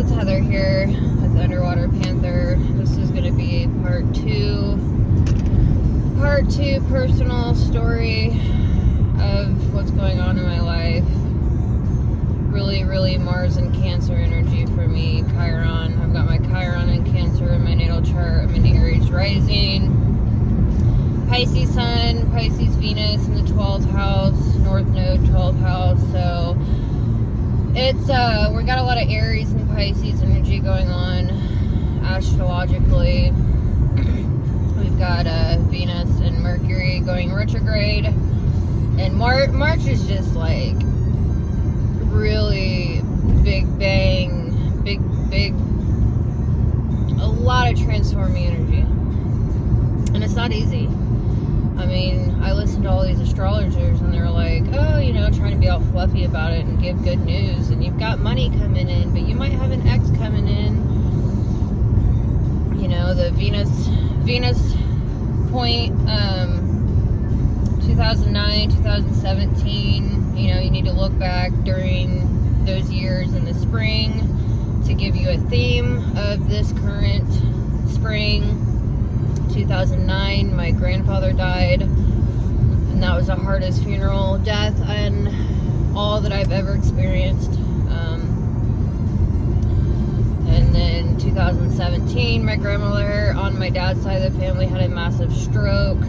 it's Heather here with Underwater Panther. This is going to be part two personal story of what's going on in my life. Really Mars and Cancer energy for me. Chiron. I've got my Chiron and Cancer in my natal chart. I'm in Aries rising. Pisces Sun, Pisces Venus in the 12th house, North Node 12th house. So it's we got a lot of Aries and Pisces energy going on astrologically. We've got Venus and Mercury going retrograde, and March is just like really big bang, big, a lot of transforming energy, and it's not easy. I mean, I listen to all these astrologers and they're like, oh, you know, trying to be all fluffy about it and give good news, and you've got money coming in, but you might have an ex coming in. You know, the Venus point, 2009, 2017, you know, you need to look back during those years in the spring to give you a theme of this current spring. 2009, my grandfather died, and that was the hardest funeral death and all that I've ever experienced. And then 2017, my grandmother on my dad's side of the family had a massive stroke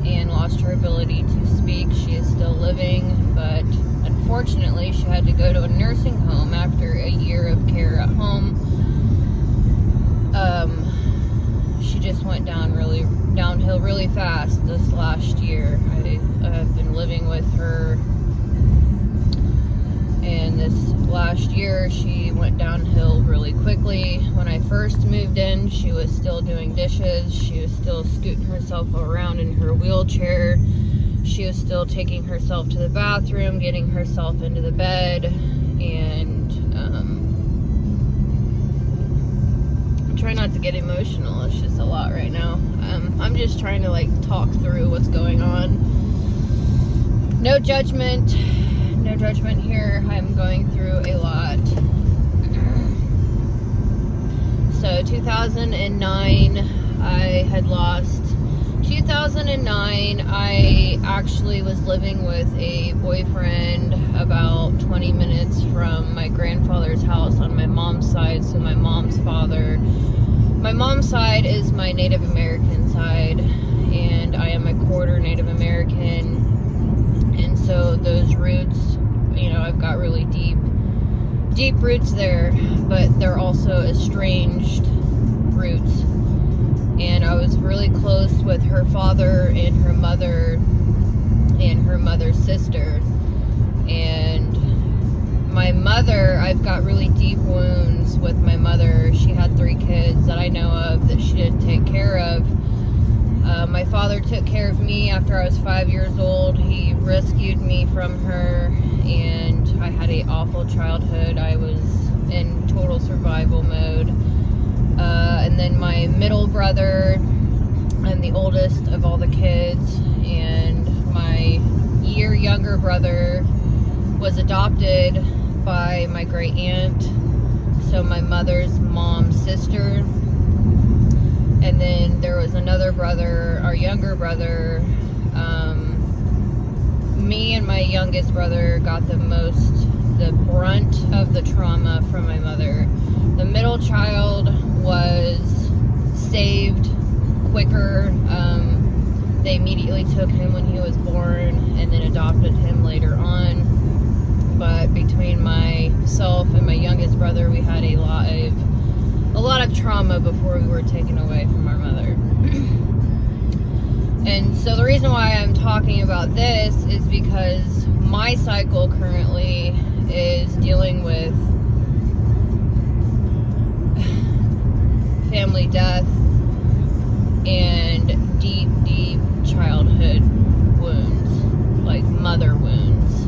and lost her ability to speak. She is still living, but unfortunately she had to go to a nursing home after a year of care at home. She just went downhill really fast this last year. I've been living with her, and this last year she went downhill really quickly. When I first moved in, she was still doing dishes. She was still scooting herself around in her wheelchair. She was still taking herself to the bathroom, getting herself into the bed, and try not to get emotional. It's just a lot right now. I'm just trying to like talk through what's going on. No judgment here. I'm going through a lot. So 2009, I had lost. 2009, I actually was living with a boyfriend about 20 minutes from my grandfather's house on my mom's side. So my mom's father, my mom's side is my Native American side, and I am a quarter Native American. And so those roots, you know, I've got really deep roots there, but they're also estranged roots. And I was really close with her father and her mother and her mother's sister. And my mother, I've got really deep wounds with my mother. She had 3 kids that I know of that she didn't take care of. My father took care of me after I was 5 years old. He rescued me from her, and I had an awful childhood. I was in total survival mode. And then my middle brother, I'm the oldest of all the kids, and my year younger brother was adopted by my great aunt, so my mother's mom's sister. And then there was another brother, our younger brother. Me and my youngest brother got the brunt of the trauma from my mother. The middle child was saved quicker. They immediately took him when he was born and then adopted him later on. But between myself and my youngest brother, we had a lot of trauma before we were taken away from our mother. And so the reason why I'm talking about this is because my cycle currently is dealing with family death and deep childhood wounds, like mother wounds.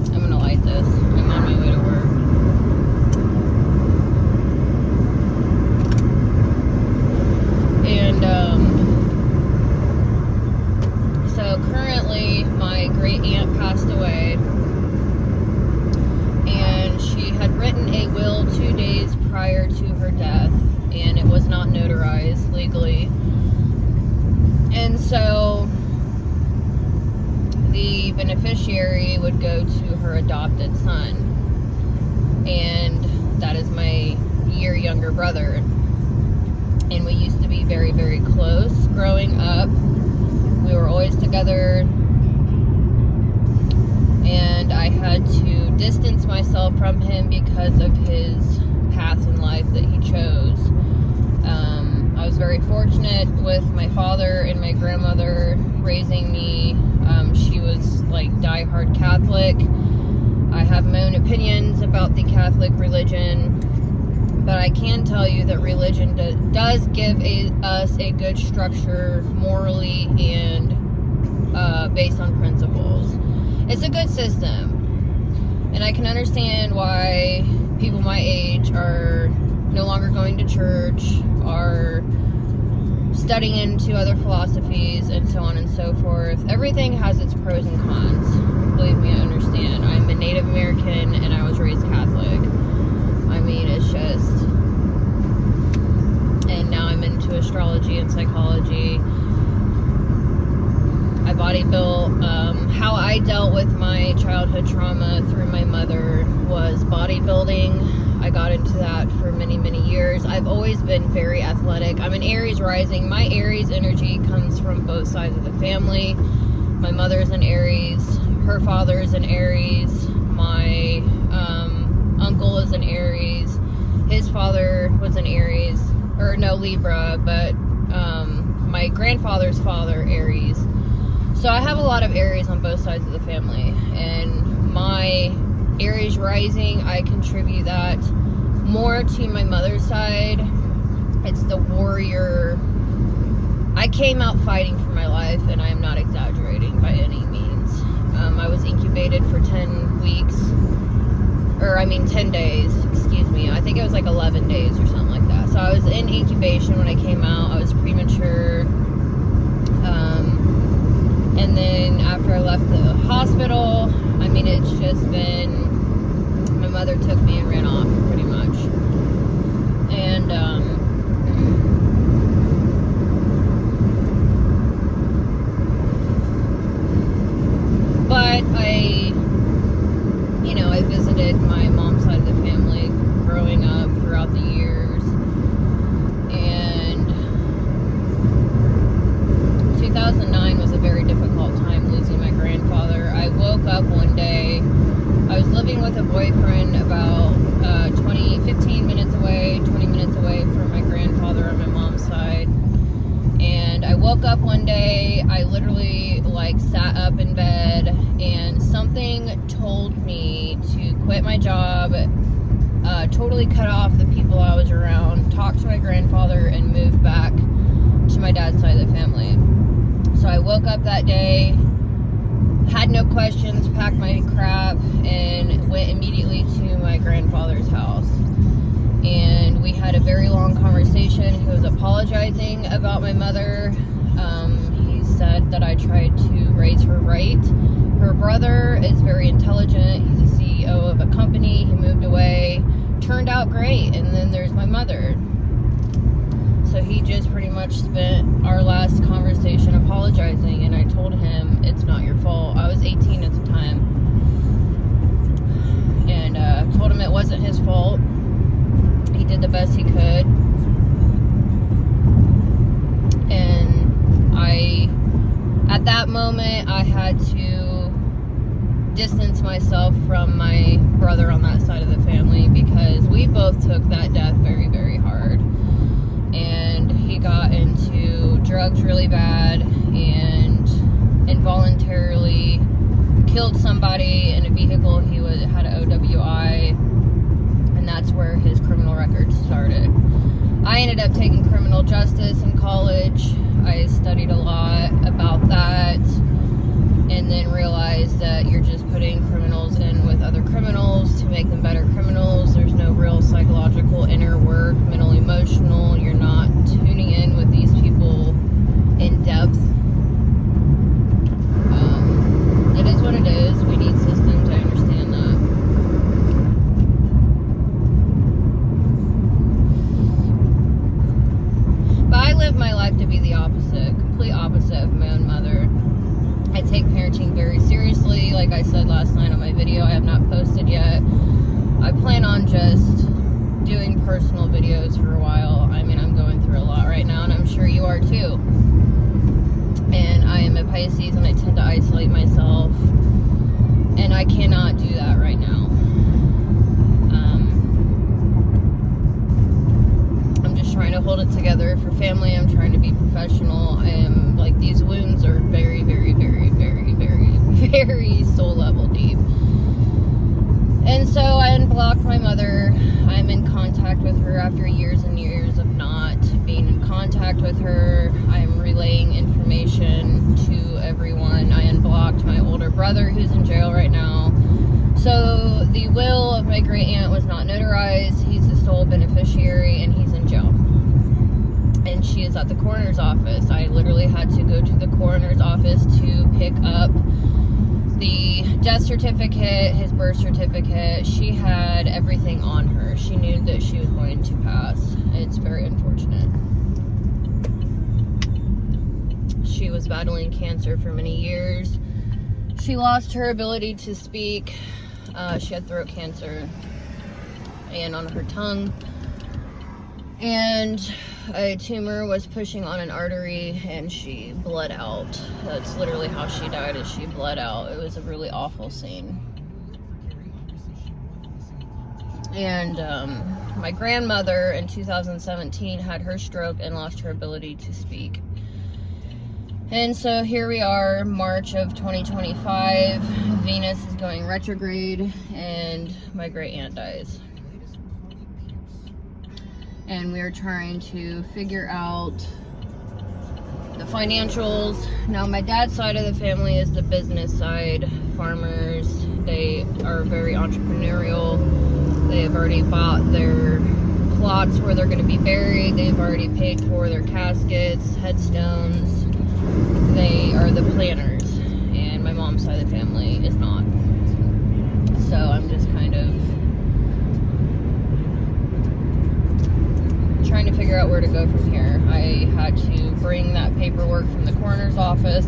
I'm gonna light this. I'm on my way to work. And so currently my great aunt passed away, and she had written a will 2 days prior prior to her death, and it was not notarized legally. And so the beneficiary would go to her adopted son, and that is my year younger brother. And we used to be very, very close growing up. We were always together, and I had to distance myself from him because of his path in life that he chose. I was very fortunate with my father and my grandmother raising me. She was like diehard Catholic. I have my own opinions about the Catholic religion, but I can tell you that religion does give us a good structure morally and based on principles. It's a good system, and I can understand why people my age are no longer going to church, are studying into other philosophies, and so on and so forth. Everything has its pros and cons. Believe me, I understand. I'm a Native American, and I was raised Catholic. I mean, it's just... And now I'm into astrology and psychology. I body built. How I dealt with my childhood trauma through my mother was bodybuilding. I got into that for many, many years. I've always been very athletic. I'm an Aries rising. My Aries energy comes from both sides of the family. My mother's an Aries. Her father is an Aries. My uncle is an Aries. His father was an Aries. Or no, Libra, but my grandfather's father, Aries. So I have a lot of Aries on both sides of the family. And my Aries rising, I contribute that more to my mother's side. It's the warrior. I came out fighting for my life, and I am not exaggerating by any means. I was incubated for 10 weeks, or 10 days, excuse me. I think it was like 11 days or something like that. So I was in incubation when I came out. I was premature. And then after I left the hospital, it's just been, my mother took me and ran off pretty much. And, but I visited my mom's side of the family growing up throughout the years. And 2009 was a very difficult time losing my grandfather. I woke up one day, I was living with a boyfriend about 15 minutes away, 20 minutes away from my grandfather on my mom's side. And I woke up one day, I literally sat up in bed, and something told me to quit my job, totally cut off the people I was around, talk to my grandfather, and move back to my dad's side of the family. So I woke up that day, had no questions, packed my crap, and went immediately to my grandfather's house. And we had a very long conversation. He was apologizing about my mother. He said that I tried to raise her right. Her brother is very intelligent. He's a CEO of a company. He moved away. Turned out great. And then there's my mother. So he just pretty much spent our last conversation apologizing, and I told him, it's not your fault. I was 18 at the time. And told him it wasn't his fault. He did the best he could. And at that moment, I had to distance myself from my brother on that side of the family, because we both took that death very, very hard. And he got into drugs really bad and involuntarily killed somebody in a vehicle. He had an OWI, and that's where his criminal record started. I ended up taking criminal justice in college. I studied a lot about that, and then realized that you're just putting criminals in with other criminals to make them better criminals. There's no real psychological inner work, mental, emotional. You're not tuning in with these people in depth. It is what it is. We need systems. I understand that. of my own mother. I take parenting very seriously. Like I said last night on my video, I have not posted yet. I plan on just doing personal videos for a while. I mean, I'm going through a lot right now, and I'm sure you are too. And I am a Pisces, and I tend to isolate myself, and I cannot do that right now. I'm just trying to hold it together for family. I'm trying to be professional. I am, like, these wounds are very, very, very, very, very, very soul level deep. And so I unblocked my mother. I'm in contact with her after years and years of not being in contact with her. I'm relaying information to everyone. I unblocked my older brother who's in jail right now. So the will of my great aunt was not notarized. He's the sole beneficiary, and he's in jail. And she is at the coroner's office. I literally had to go to the coroner's office to pick up the death certificate, his birth certificate. She had everything on her. She knew that she was going to pass. It's very unfortunate. She was battling cancer for many years. She lost her ability to speak. She had throat cancer and on her tongue. And a tumor was pushing on an artery, and she bled out. That's literally how she died, is she bled out. It was a really awful scene. And my grandmother in 2017 had her stroke and lost her ability to speak. And so here we are, March of 2025. Venus is going retrograde, and my great aunt dies. And we are trying to figure out the financials. Now, my dad's side of the family is the business side, farmers. They are very entrepreneurial. They have already bought their plots where they're going to be buried. They've already paid for their caskets, headstones. They are the planners, and my mom's side of the family is not. So I'm just kind of trying to figure out where to go from here. I had to bring that paperwork from the coroner's office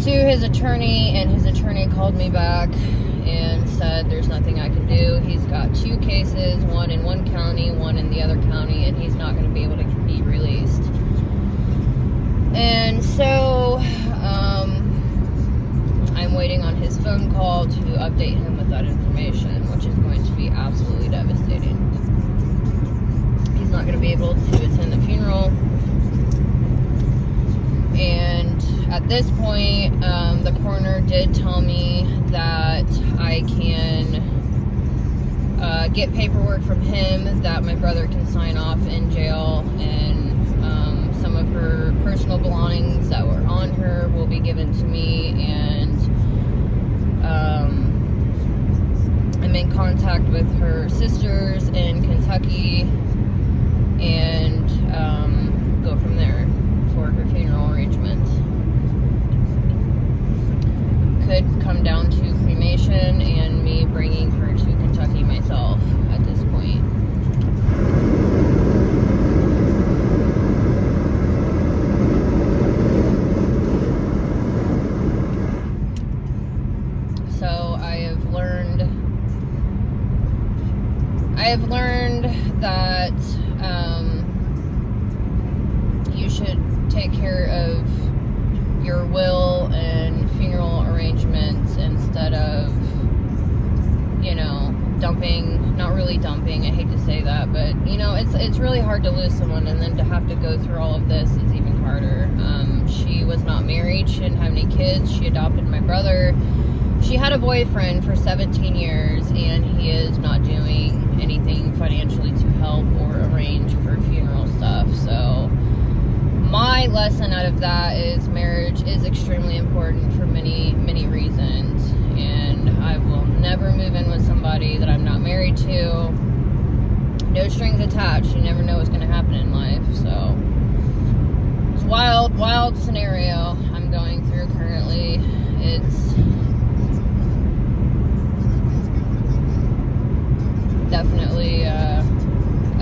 to his attorney, and his attorney called me back and said there's nothing I can do. He's got 2 cases, one in one county, one in the other county, and he's not going to be able to be released. And so I'm waiting on his phone call to update him with that information, which is going to be absolutely devastating. He's not going to be able to attend the funeral. And at this point, the coroner did tell me that I can get paperwork from him that my brother can sign off in jail, and some of her personal belongings that were on her will be given to me. And I'm in contact with her sisters in Kentucky, and go from there for her funeral arrangements. Could come down to cremation and me bringing her to Kentucky myself at this point. So I have learned that you should take care of your will and funeral arrangements instead of, you know, dumping. Not really dumping, I hate to say that, but you know, it's really hard to lose someone, and then to have to go through all of this is even harder. She was not married, she didn't have any kids, she adopted my brother. She had a boyfriend for 17 years, and he is not doing anything financially to help or arrange for funeral stuff. So my lesson out of that is marriage is extremely important for many, many reasons, and I will never move in with somebody that I'm not married to. No strings attached. You never know what's going to happen in life. So it's a wild scenario I'm going through currently. It's definitely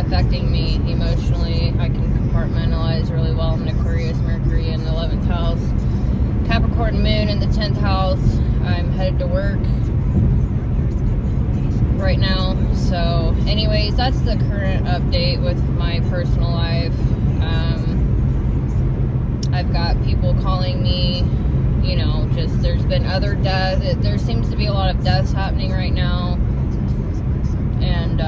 affecting me emotionally. I can compartmentalize really well. I'm an Aquarius, Mercury in the 11th house, Capricorn moon in the 10th house. I'm headed to work right now. So anyways, that's the current update with my personal life. I've got people calling me, you know, just there's been other deaths. There seems to be a lot of deaths happening right now. And,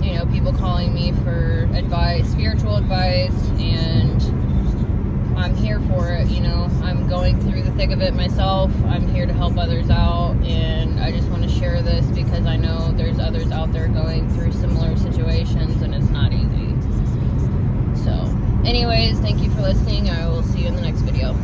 you know, people calling me for advice, spiritual advice, and I'm here for it. You know, I'm going through the thick of it myself. I'm here to help others out, and I just want to share this because I know there's others out there going through similar situations, and it's not easy. So anyways, thank you for listening. I will see you in the next video.